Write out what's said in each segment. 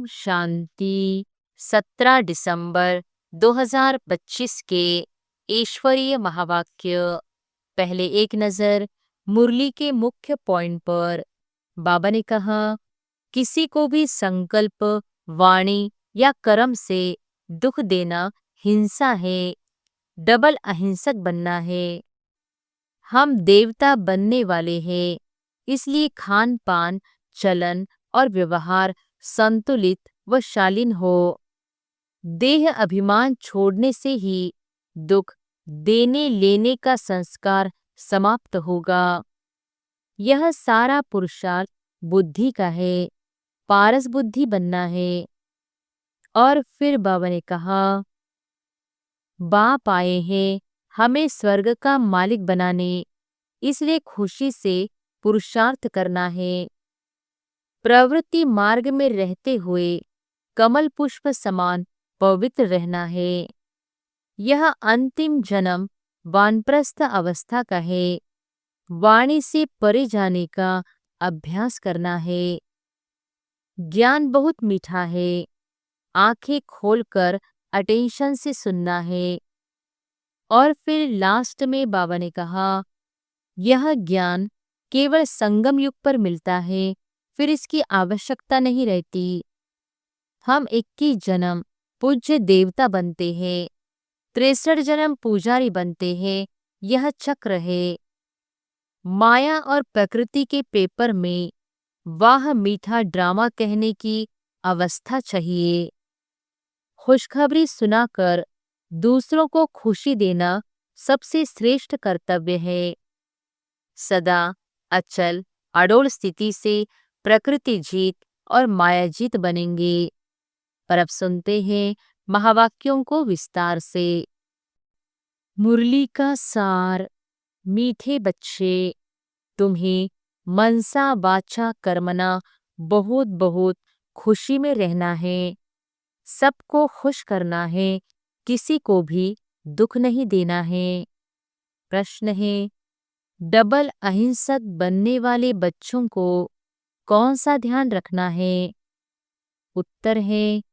शांति। 17 दिसंबर 2025 के ईश्वरीय महावाक्य। पहले एक नजर मुरली के मुख्य पॉइंट पर। बाबा ने कहा, किसी को भी संकल्प, वाणी या कर्म से दुख देना हिंसा है। डबल अहिंसक बनना है। हम देवता बनने वाले हैं, इसलिए खान पान, चलन और व्यवहार संतुलित व शालीन हो। देह अभिमान छोड़ने से ही दुख देने लेने का संस्कार समाप्त होगा। यह सारा पुरुषार्थ बुद्धि का है, पारस बुद्धि बनना है। और फिर बाबा ने कहा, बाप आए हैं हमें स्वर्ग का मालिक बनाने, इसलिए खुशी से पुरुषार्थ करना है। प्रवृत्ति मार्ग में रहते हुए कमल पुष्प समान पवित्र रहना है। यह अंतिम जन्म वानप्रस्थ अवस्था का है। वाणी से परे जाने का अभ्यास करना है। ज्ञान बहुत मीठा है। आंखें खोलकर अटेंशन से सुनना है। और फिर लास्ट में बाबा ने कहा, यह ज्ञान केवल संगम युग पर मिलता है, फिर इसकी आवश्यकता नहीं रहती। हम 21 जन्म पूज्य देवता बनते हैं, 63 जन्म पुजारी बनते हैं। यह चक्र है। माया और प्रकृति के पेपर में वाह मीठा ड्रामा कहने की अवस्था चाहिए। खुशखबरी सुनाकर दूसरों को खुशी देना सबसे श्रेष्ठ कर्तव्य है। सदा अचल अडोल स्थिति से प्रकृति जीत और माया जीत बनेंगे। पर अब सुनते हैं महावाक्यों को विस्तार से। मुरली का सार। मीठे बच्चे, तुम्हें मनसा वाचा कर्मना बहुत बहुत खुशी में रहना है। सबको खुश करना है, किसी को भी दुख नहीं देना है। प्रश्न है, डबल अहिंसक बनने वाले बच्चों को कौन सा ध्यान रखना है? उत्तर है,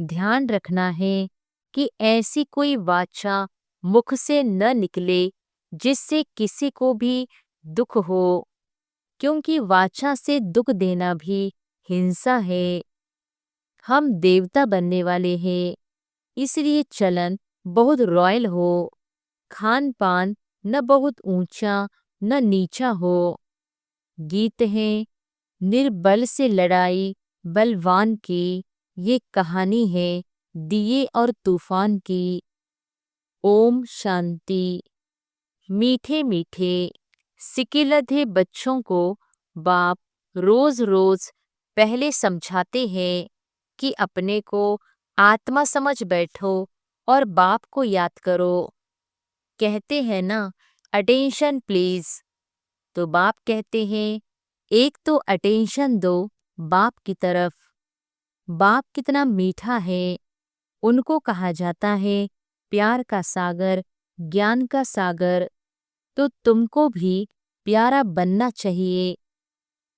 ध्यान रखना है कि ऐसी कोई वाचा मुख से न निकले जिससे किसी को भी दुख हो, क्योंकि वाचा से दुख देना भी हिंसा है। हम देवता बनने वाले हैं, इसलिए चलन बहुत रॉयल हो। खान पान न बहुत ऊंचा न नीचा हो। गीत है, निर्बल से लड़ाई बलवान की, ये कहानी है दिए और तूफान की। ओम शांति। मीठे मीठे सिकिलधे बच्चों को बाप रोज रोज पहले समझाते हैं कि अपने को आत्मा समझ बैठो और बाप को याद करो। कहते हैं ना, अटेंशन प्लीज। तो बाप कहते हैं, एक तो अटेंशन दो बाप की तरफ। बाप कितना मीठा है। उनको कहा जाता है प्यार का सागर, ज्ञान का सागर। तो तुमको भी प्यारा बनना चाहिए।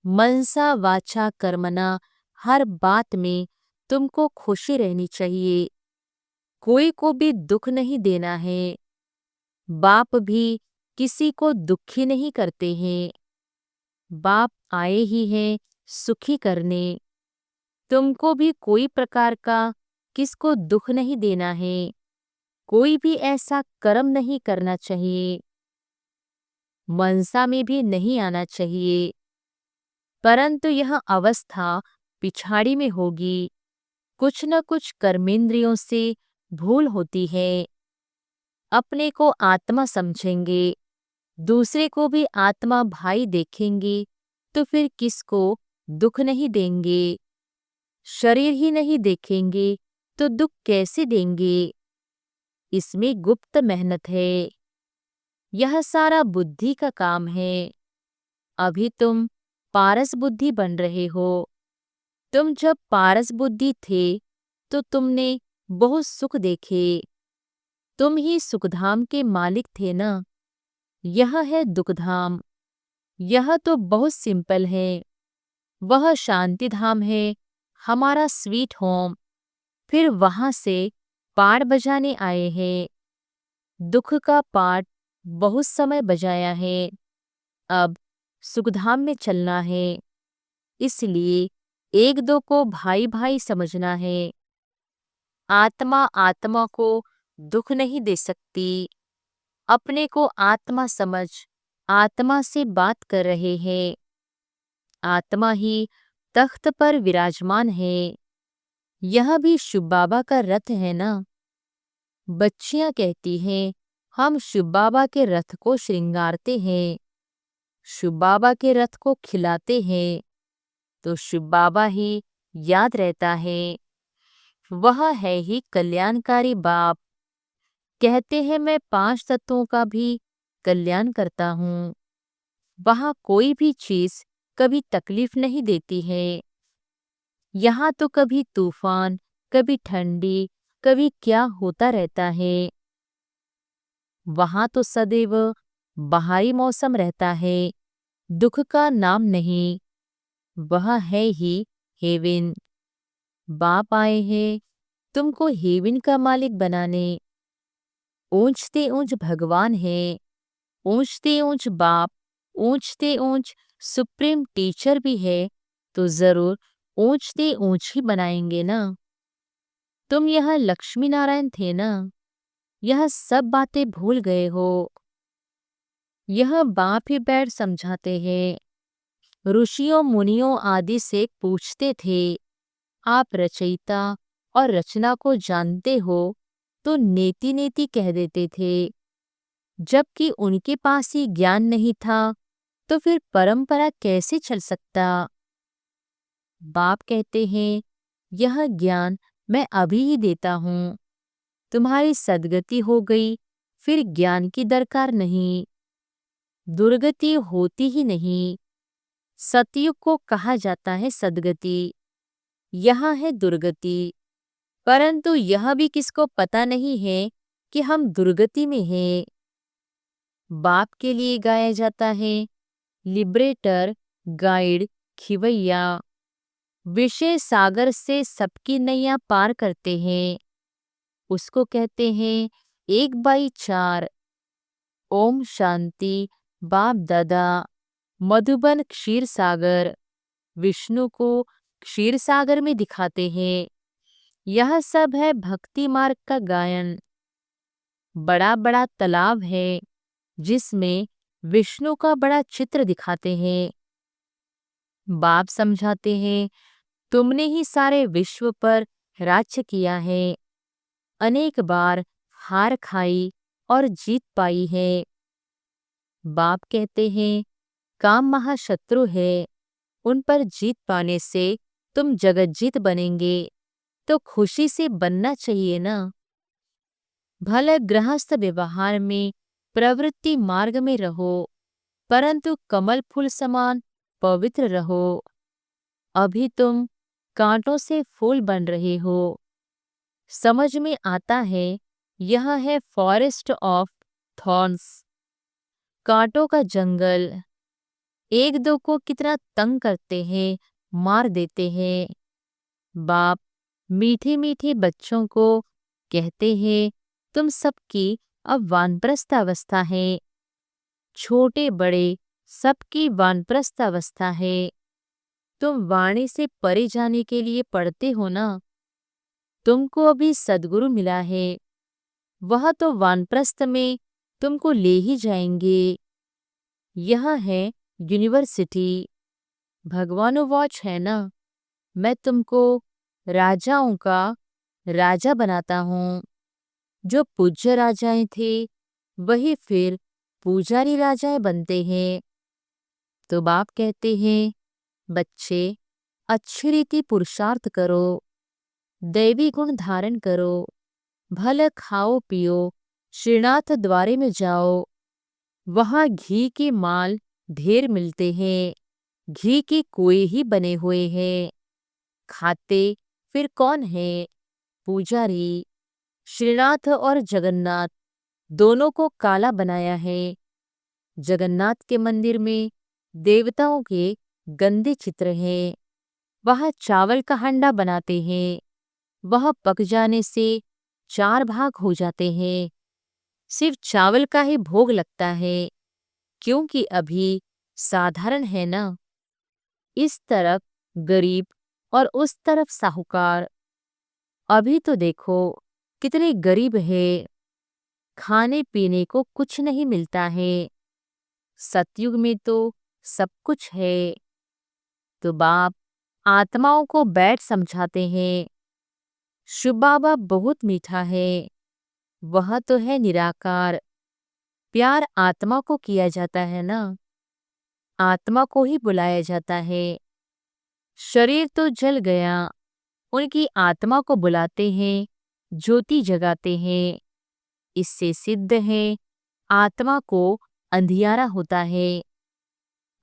मनसा वाचा कर्मना, हर बात में तुमको खुशी रहनी चाहिए। कोई को भी दुख नहीं देना है। बाप भी किसी को दुखी नहीं करते हैं। बाप आए ही हैं सुखी करने। तुमको भी कोई प्रकार का किसको दुख नहीं देना है। कोई भी ऐसा कर्म नहीं करना चाहिए। मनसा में भी नहीं आना चाहिए। परंतु यह अवस्था पिछाड़ी में होगी। कुछ न कुछ कर्मेंद्रियों से भूल होती है। अपने को आत्मा समझेंगे, दूसरे को भी आत्मा भाई देखेंगे, तो फिर किसको दुख नहीं देंगे। शरीर ही नहीं देखेंगे तो दुख कैसे देंगे। इसमें गुप्त मेहनत है। यह सारा बुद्धि का काम है। अभी तुम पारस बुद्धि बन रहे हो। तुम जब पारस बुद्धि थे तो तुमने बहुत सुख देखे। तुम ही सुखधाम के मालिक थे ना। यह है दुखधाम। यह तो बहुत सिंपल है। वह शांति धाम है, हमारा स्वीट होम। फिर वहां से पाठ बजाने आए हैं। दुख का पाठ बहुत समय बजाया है। अब सुखधाम में चलना है, इसलिए एक दो को भाई भाई समझना है। आत्मा आत्मा को दुख नहीं दे सकती। अपने को आत्मा समझ आत्मा से बात कर रहे हैं। आत्मा ही तख्त पर विराजमान है। यह भी शिव बाबा का रथ है ना। बच्चियां कहती हैं, हम शिव बाबा के रथ को श्रृंगारते हैं, शिव बाबा के रथ को खिलाते हैं, तो शिव बाबा ही याद रहता है। वह है ही कल्याणकारी बाप। कहते हैं मैं 5 तत्वों का भी कल्याण करता हूँ। वहाँ कोई भी चीज कभी तकलीफ नहीं देती है। यहाँ तो कभी तूफान, कभी ठंडी, कभी क्या होता रहता है। वहाँ तो सदैव बाहरी मौसम रहता है, दुख का नाम नहीं। वह है ही हेवन। बाप आए हैं तुमको हेवन का मालिक बनाने। ऊंचते ऊंच भगवान है, ऊंचते ऊंच बाप, ऊंचते ऊंच सुप्रीम टीचर भी है, तो जरूर ऊंचते ऊंच ही बनाएंगे ना। तुम यह लक्ष्मी नारायण थे ना, यह सब बातें भूल गए हो। यह बाप ही बैठ समझाते हैं। ऋषियों मुनियों आदि से पूछते थे, आप रचयिता और रचना को जानते हो, तो नेति नेति कह देते थे। जबकि उनके पास ही ज्ञान नहीं था, तो फिर परंपरा कैसे चल सकता। बाप कहते हैं, यह ज्ञान मैं अभी ही देता हूँ। तुम्हारी सद्गति हो गई, फिर ज्ञान की दरकार नहीं। दुर्गति होती ही नहीं। सतयुग को कहा जाता है सद्गति, यहाँ है दुर्गति। परंतु यह भी किसको पता नहीं है कि हम दुर्गति में हैं। बाप के लिए गाया जाता है, लिबरेटर, गाइड, खिवैया। विषय सागर से सबकी नैया पार करते हैं, उसको कहते हैं 1/4। ओम शांति। बाप दादा मधुबन क्षीर सागर, विष्णु को क्षीर सागर में दिखाते हैं। यह सब है भक्ति मार्ग का गायन। बड़ा बड़ा तालाब है, जिसमें विष्णु का बड़ा चित्र दिखाते हैं। बाप समझाते हैं, तुमने ही सारे विश्व पर राज्य किया है, अनेक बार हार खाई और जीत पाई है। बाप कहते हैं, काम महाशत्रु है, उन पर जीत पाने से तुम जगज्जीत बनेंगे, तो खुशी से बनना चाहिए ना। भले गृहस्थ व्यवहार में प्रवृत्ति मार्ग में रहो, परंतु कमल फूल समान पवित्र रहो। अभी तुम कांटों से फूल बन रहे हो। समझ में आता है, यह है फॉरेस्ट ऑफ थॉर्न्स, कांटों का जंगल। एक दो को कितना तंग करते हैं, मार देते हैं। बाप मीठे मीठे बच्चों को कहते हैं, तुम सबकी अब वानप्रस्थ अवस्था है। छोटे बड़े सबकी वानप्रस्थ अवस्था है। तुम वाणी से परे जाने के लिए पढ़ते हो ना। तुमको अभी सद्गुरु मिला है, वह तो वानप्रस्थ में तुमको ले ही जाएंगे। यह है यूनिवर्सिटी। भगवानुवाच है ना, मैं तुमको राजाओं का राजा बनाता हूँ। जो पूज्य राजाएं थे, वही फिर पुजारी राजाएं बनते हैं। तो बाप कहते हैं, बच्चे अच्छी रीति पुरुषार्थ करो, दैवी गुण धारण करो, भले खाओ पियो, श्रीनाथ द्वारे में जाओ। वहाँ घी के माल ढेर मिलते हैं, घी के कुएं ही बने हुए हैं। खाते फिर कौन है? पुजारी। श्रीनाथ और जगन्नाथ दोनों को काला बनाया है। जगन्नाथ के मंदिर में देवताओं के गंदे चित्र हैं, वह चावल का हंडा बनाते हैं। वह पक जाने से 4 भाग हो जाते हैं। सिर्फ चावल का ही भोग लगता है, क्योंकि अभी साधारण है ना। इस तरफ गरीब और उस तरफ साहूकार। अभी तो देखो कितने गरीब है, खाने पीने को कुछ नहीं मिलता है। सतयुग में तो सब कुछ है। तो बाप आत्माओं को बैठ समझाते हैं, शिव बाबा बहुत मीठा है। वह तो है निराकार। प्यार आत्मा को किया जाता है ना, आत्मा को ही बुलाया जाता है। शरीर तो जल गया, उनकी आत्मा को बुलाते हैं, ज्योति जगाते हैं। इससे सिद्ध है आत्मा को अंधियारा होता है।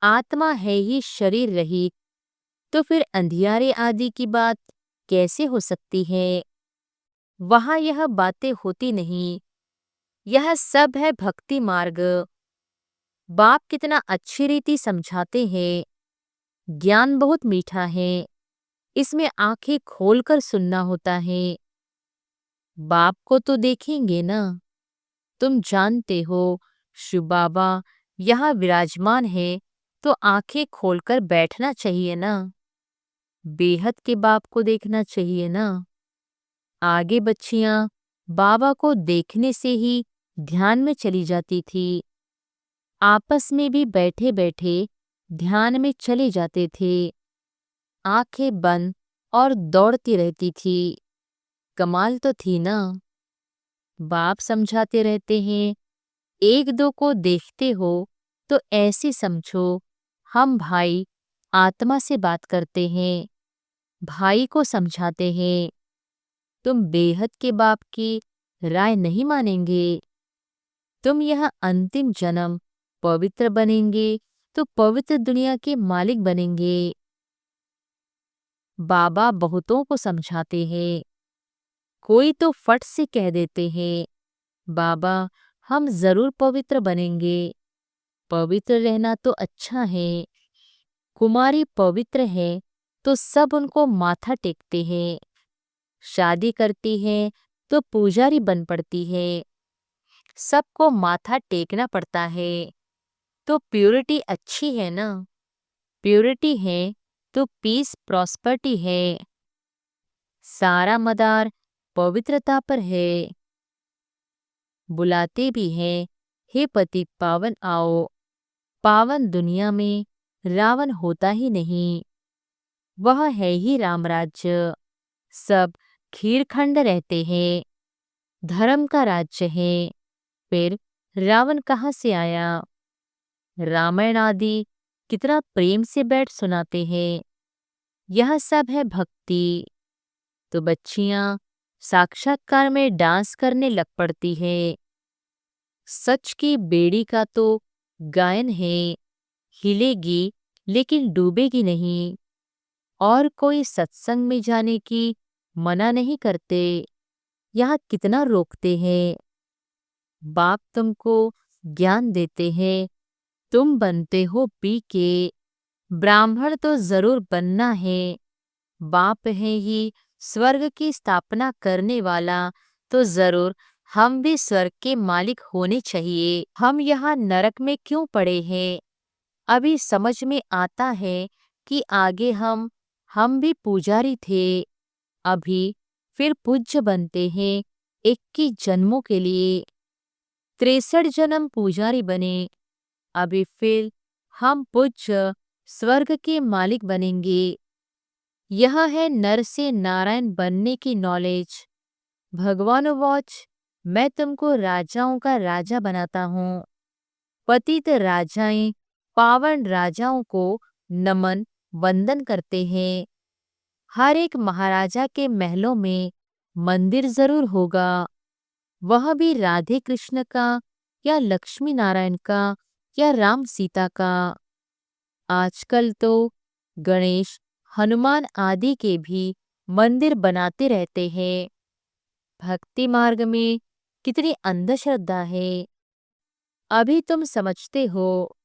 आत्मा है ही शरीर रहित, तो फिर अंधियारे आदि की बात कैसे हो सकती है। वहां यह बातें होती नहीं। यह सब है भक्ति मार्ग। बाप कितना अच्छी रीति समझाते हैं। ज्ञान बहुत मीठा है, इसमें आंखें खोलकर सुनना होता है। बाप को तो देखेंगे ना। तुम जानते हो शिव बाबा यहाँ विराजमान है, तो आंखें खोलकर बैठना चाहिए ना। बेहद के बाप को देखना चाहिए ना। आगे बच्चियां बाबा को देखने से ही ध्यान में चली जाती थी। आपस में भी बैठे बैठे ध्यान में चले जाते थे। आंखें बंद और दौड़ती रहती थी। कमाल तो थी ना। बाप समझाते रहते हैं, एक दो को देखते हो तो ऐसे समझो हम भाई आत्मा से बात करते हैं। भाई को समझाते हैं, तुम बेहद के बाप की राय नहीं मानेंगे। तुम यह अंतिम जन्म पवित्र बनेंगे तो पवित्र दुनिया के मालिक बनेंगे। बाबा बहुतों को समझाते हैं। कोई तो फट से कह देते हैं, बाबा हम जरूर पवित्र बनेंगे। पवित्र रहना तो अच्छा है। कुमारी पवित्र है तो सब उनको माथा टेकते हैं। शादी करती है तो पुजारी बन पड़ती है। सबको माथा टेकना पड़ता है। तो प्योरिटी अच्छी है ना। प्योरिटी है तो पीस प्रॉस्पर्टी है। सारा मदार पवित्रता पर है। बुलाते भी हैं, हे पति पावन आओ। पावन दुनिया में रावण होता ही नहीं। वह है ही रामराज्य। सब खीरखंड रहते हैं। धर्म का राज्य है। फिर रावण कहाँ से आया। रामायण आदि कितना प्रेम से बैठ सुनाते हैं। यह सब है भक्ति। तो बच्चियां साक्षात्कार में डांस करने लग पड़ती है। सच की बेड़ी का तो गायन है। हिलेगी लेकिन डूबेगी नहीं। और कोई सत्संग में जाने की मना नहीं करते। यहाँ कितना रोकते हैं। बाप तुमको ज्ञान देते हैं, तुम बनते हो पी के। ब्राह्मण तो जरूर बनना है। बाप है ही स्वर्ग की स्थापना करने वाला, तो जरूर हम भी स्वर्ग के मालिक होने चाहिए। हम यहाँ नरक में क्यों पड़े हैं। अभी समझ में आता है कि आगे हम भी पुजारी थे। अभी फिर पूज्य बनते हैं 21 जन्मों के लिए। 63 जन्म पुजारी बने। अभी फिर हम पूज्य स्वर्ग के मालिक बनेंगे। यह है नर से नारायण बनने की नॉलेज। भगवान वॉच, मैं तुमको राजाओं का राजा बनाता हूँ। पतित राजाएं पावन राजाओं को नमन वंदन करते हैं। हर एक महाराजा के महलों में मंदिर जरूर होगा। वह भी राधे कृष्ण का या लक्ष्मी नारायण का या राम सीता का। आजकल तो गणेश हनुमान आदि के भी मंदिर बनाते रहते हैं। भक्ति मार्ग में कितनी अंधश्रद्धा है। अभी तुम समझते हो।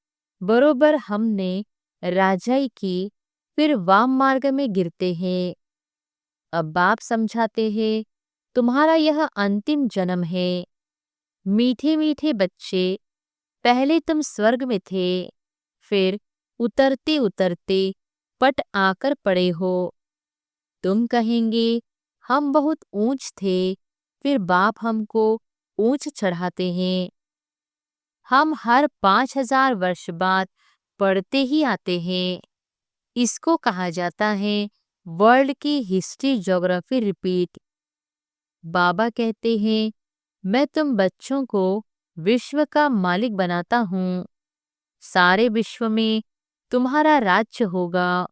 बरोबर हमने राजाई की, फिर वाम मार्ग में गिरते हैं। अब बाप समझाते हैं, तुम्हारा यह अंतिम जन्म है। मीठे मीठे बच्चे, पहले तुम स्वर्ग में थे, फिर उतरते उतरते पट आकर पड़े हो। तुम कहेंगे हम बहुत ऊंच थे, फिर बाप हमको ऊंच चढ़ाते हैं। हम हर 5,000 वर्ष बाद पढ़ते ही आते हैं। इसको कहा जाता है वर्ल्ड की हिस्ट्री ज्योग्राफी रिपीट। बाबा कहते हैं, मैं तुम बच्चों को विश्व का मालिक बनाता हूँ। सारे विश्व में तुम्हारा राज्य होगा।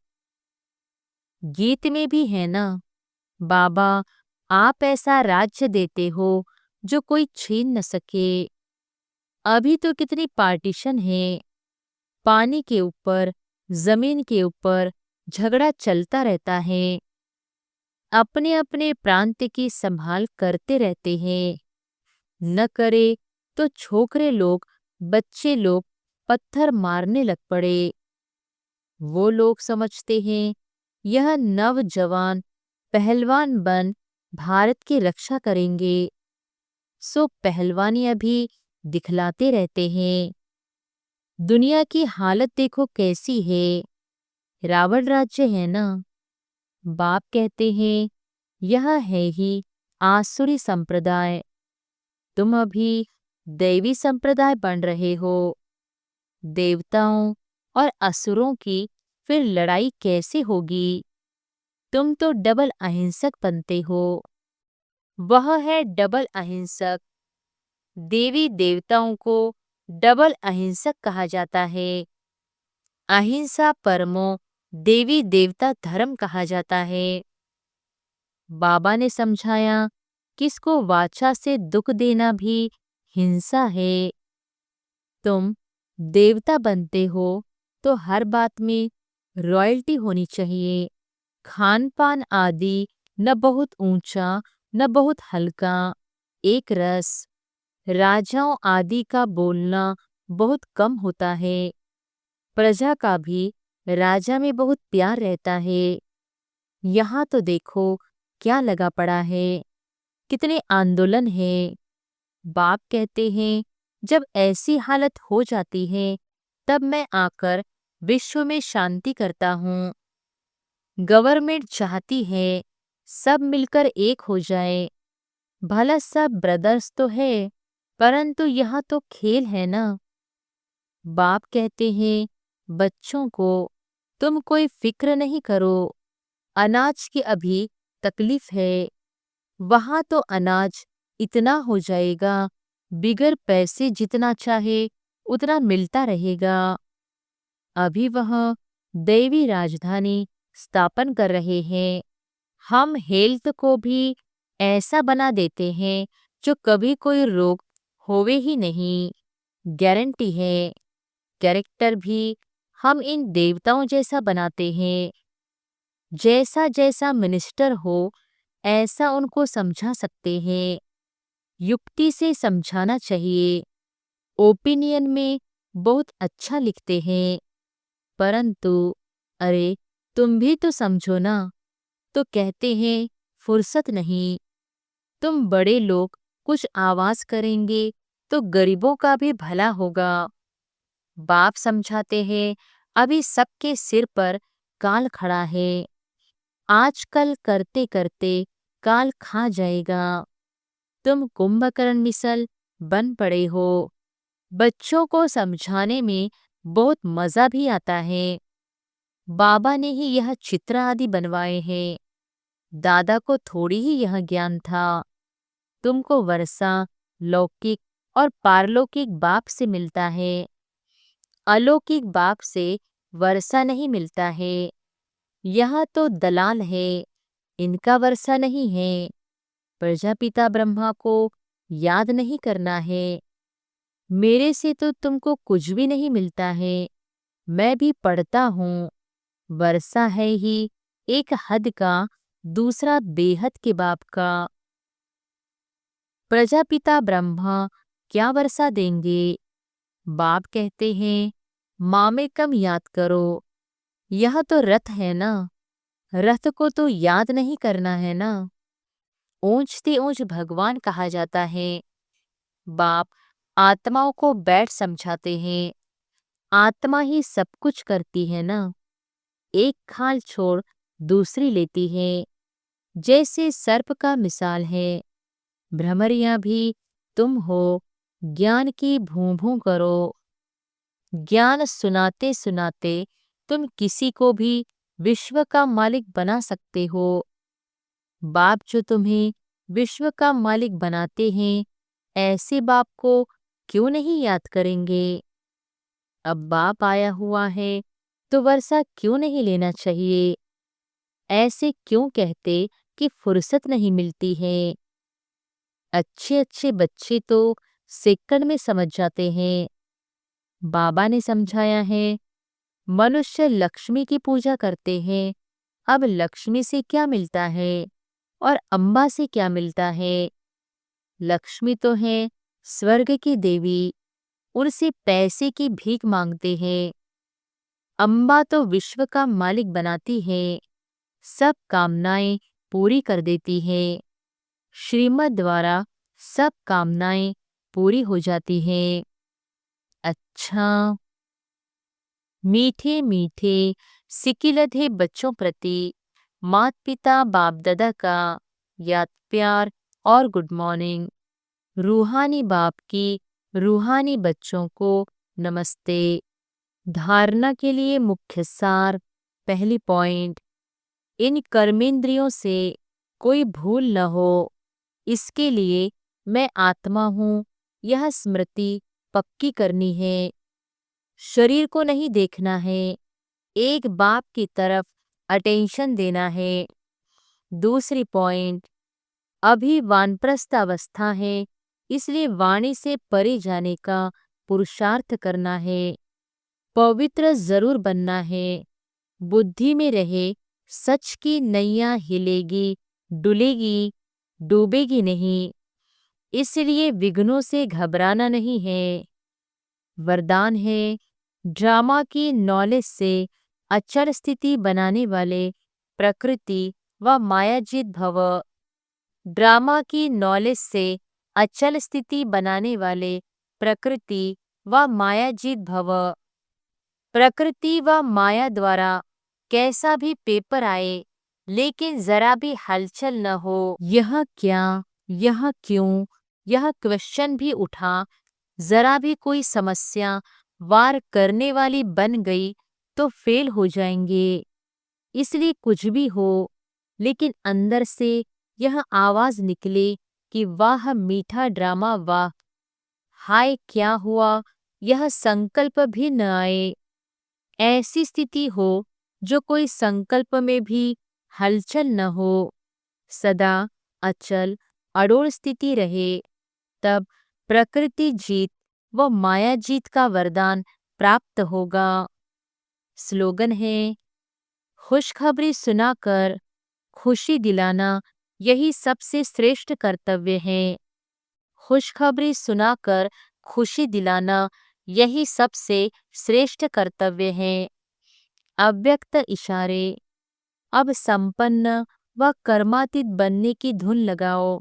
गीत में भी है ना, बाबा आप ऐसा राज्य देते हो जो कोई छीन न सके। अभी तो कितनी पार्टीशन है, पानी के ऊपर, जमीन के ऊपर झगड़ा चलता रहता है। अपने अपने प्रांत की संभाल करते रहते हैं। न करे तो छोकरे लोग, बच्चे लोग पत्थर मारने लग पड़े। वो लोग समझते हैं यह नवजवान पहलवान बन भारत की रक्षा करेंगे, सो पहलवानी अभी दिखलाते रहते हैं। दुनिया की हालत देखो कैसी है, रावण राज्य है ना। बाप कहते हैं यह है ही आसुरी संप्रदाय। तुम अभी दैवी संप्रदाय बन रहे हो। देवताओं और असुरों की फिर लड़ाई कैसे होगी? तुम तो डबल अहिंसक बनते हो। वह है डबल अहिंसक। देवी देवताओं को डबल अहिंसक कहा जाता है। अहिंसा परमो देवी देवता धर्म कहा जाता है। बाबा ने समझाया, किसको वाचा से दुख देना भी हिंसा है। तुम देवता बनते हो तो हर बात में रॉयल्टी होनी चाहिए। खान पान आदि न बहुत ऊंचा न बहुत हल्का, एक रस। राजाओं आदि का बोलना बहुत कम होता है। प्रजा का भी राजा में बहुत प्यार रहता है। यहाँ तो देखो क्या लगा पड़ा है, कितने आंदोलन है। बाप कहते हैं जब ऐसी हालत हो जाती है तब मैं आकर विश्व में शांति करता हूँ। गवर्नमेंट चाहती है सब मिलकर एक हो जाए। भला सब ब्रदर्स तो है, परंतु यहाँ तो खेल है ना। बाप कहते हैं बच्चों को, तुम कोई फिक्र नहीं करो। अनाज की अभी तकलीफ है, वहां तो अनाज इतना हो जाएगा, बिगर पैसे जितना चाहे उतना मिलता रहेगा। अभी वह दैवी राजधानी स्थापन कर रहे हैं। हम हेल्थ को भी ऐसा बना देते हैं जो कभी कोई रोग होवे ही नहीं, गारंटी है। कैरेक्टर भी हम इन देवताओं जैसा बनाते हैं। जैसा जैसा मिनिस्टर हो ऐसा उनको समझा सकते हैं। युक्ति से समझाना चाहिए। ओपिनियन में बहुत अच्छा लिखते हैं, परंतु अरे तुम भी तो समझो ना, तो कहते हैं फुर्सत नहीं। तुम बड़े लोग कुछ आवाज करेंगे तो गरीबों का भी भला होगा। बाप समझाते हैं अभी सबके सिर पर काल खड़ा है। आजकल करते करते काल खा जाएगा। तुम कुंभकर्ण मिसल बन पड़े हो। बच्चों को समझाने में बहुत मजा भी आता है। बाबा ने ही यह चित्र आदि बनवाए हैं। दादा को थोड़ी ही यह ज्ञान था। तुमको वर्षा लौकिक और पारलौकिक बाप से मिलता है। अलौकिक बाप से वर्षा नहीं मिलता है। यह तो दलाल है, इनका वर्षा नहीं है। प्रजापिता ब्रह्मा को याद नहीं करना है। मेरे से तो तुमको कुछ भी नहीं मिलता है। मैं भी पढ़ता हूँ। वर्षा है ही एक हद का, दूसरा बेहद के बाप का। प्रजापिता ब्रह्मा क्या वर्षा देंगे? बाप कहते हैं माँ में कम याद करो। यह तो रथ है ना, रथ को तो याद नहीं करना है ना। ऊंचते ऊंच भगवान कहा जाता है। बाप आत्माओं को बैठ समझाते हैं, आत्मा ही सब कुछ करती है ना, एक खाल छोड़ दूसरी लेती है। जैसे सर्प का मिसाल है, भ्रमरियां भी तुम हो, ज्ञान की भूं भूं करो। ज्ञान सुनाते सुनाते तुम किसी को भी विश्व का मालिक बना सकते हो। बाप जो तुम्हें विश्व का मालिक बनाते हैं, ऐसे बाप को क्यों नहीं याद करेंगे। अब बाप आया हुआ है तो वर्षा क्यों नहीं लेना चाहिए। ऐसे क्यों कहते कि फुर्सत नहीं मिलती है। अच्छे अच्छे बच्चे तो सेकंड में समझ जाते हैं। बाबा ने समझाया है, मनुष्य लक्ष्मी की पूजा करते हैं। अब लक्ष्मी से क्या मिलता है और अम्बा से क्या मिलता है। लक्ष्मी तो है स्वर्ग की देवी, उनसे पैसे की भीख मांगते हैं। अम्बा तो विश्व का मालिक बनाती है, सब कामनाएं पूरी कर देती है। श्रीमत द्वारा सब कामनाएं पूरी हो जाती हैं। अच्छा, मीठे मीठे सिकिलधे बच्चों प्रति माता पिता बाप दादा का याद प्यार और गुड मॉर्निंग। रूहानी बाप की रूहानी बच्चों को नमस्ते। धारणा के लिए मुख्य सार। पहली पॉइंट, इन कर्मेंद्रियों से कोई भूल न हो, इसके लिए मैं आत्मा हूँ, यह स्मृति पक्की करनी है। शरीर को नहीं देखना है, एक बाप की तरफ अटेंशन देना है। दूसरी पॉइंट, अभी वानप्रस्थ अवस्था है, इसलिए वाणी से परे जाने का पुरुषार्थ करना है। पवित्र जरूर बनना है। बुद्धि में रहे, सच की नैया हिलेगी डुलेगी, डूबेगी नहीं। इसलिए विघ्नों से घबराना नहीं है। वरदान है, ड्रामा की नॉलेज से अचल स्थिति बनाने वाले प्रकृति व मायाजीत भव। ड्रामा की नॉलेज से अचल स्थिति बनाने वाले प्रकृति व मायाजीत भव। प्रकृति व माया द्वारा कैसा भी पेपर आए, लेकिन जरा भी हलचल न हो। यह क्या, यह क्यों, यह क्वेश्चन भी उठा, जरा भी कोई समस्या वार करने वाली बन गई तो फेल हो जाएंगे। इसलिए कुछ भी हो, लेकिन अंदर से यह आवाज निकले कि वाह मीठा ड्रामा वाह। हाय क्या हुआ, यह संकल्प भी न आए। ऐसी स्थिति हो जो कोई संकल्प में भी हलचल न हो, सदा अचल अड़ोड़ स्थिति रहे। तब प्रकृति जीत व माया जीत का वरदान प्राप्त होगा। स्लोगन है, खुशखबरी सुनाकर खुशी दिलाना यही सबसे श्रेष्ठ कर्तव्य है। खुशखबरी सुनाकर खुशी दिलाना यही सबसे श्रेष्ठ कर्तव्य है। अव्यक्त इशारे। अब संपन्न व कर्मातीत बनने की धुन लगाओ।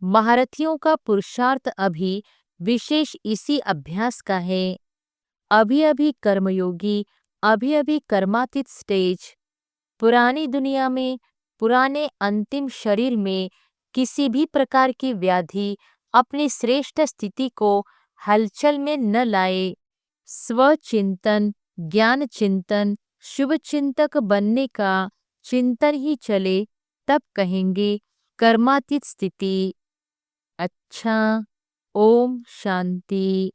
महारथियों का पुरुषार्थ अभी विशेष इसी अभ्यास का है। अभी अभी कर्मयोगी, अभी अभी कर्मातीत स्टेज। पुरानी दुनिया में, पुराने अंतिम शरीर में किसी भी प्रकार की व्याधि अपनी श्रेष्ठ स्थिति को हलचल में न लाए। स्वचिंतन, ज्ञान चिंतन, शुभ चिंतक बनने का चिंतन ही चले, तब कहेंगे कर्मातीत स्थिति। अच्छा, ओम शांति।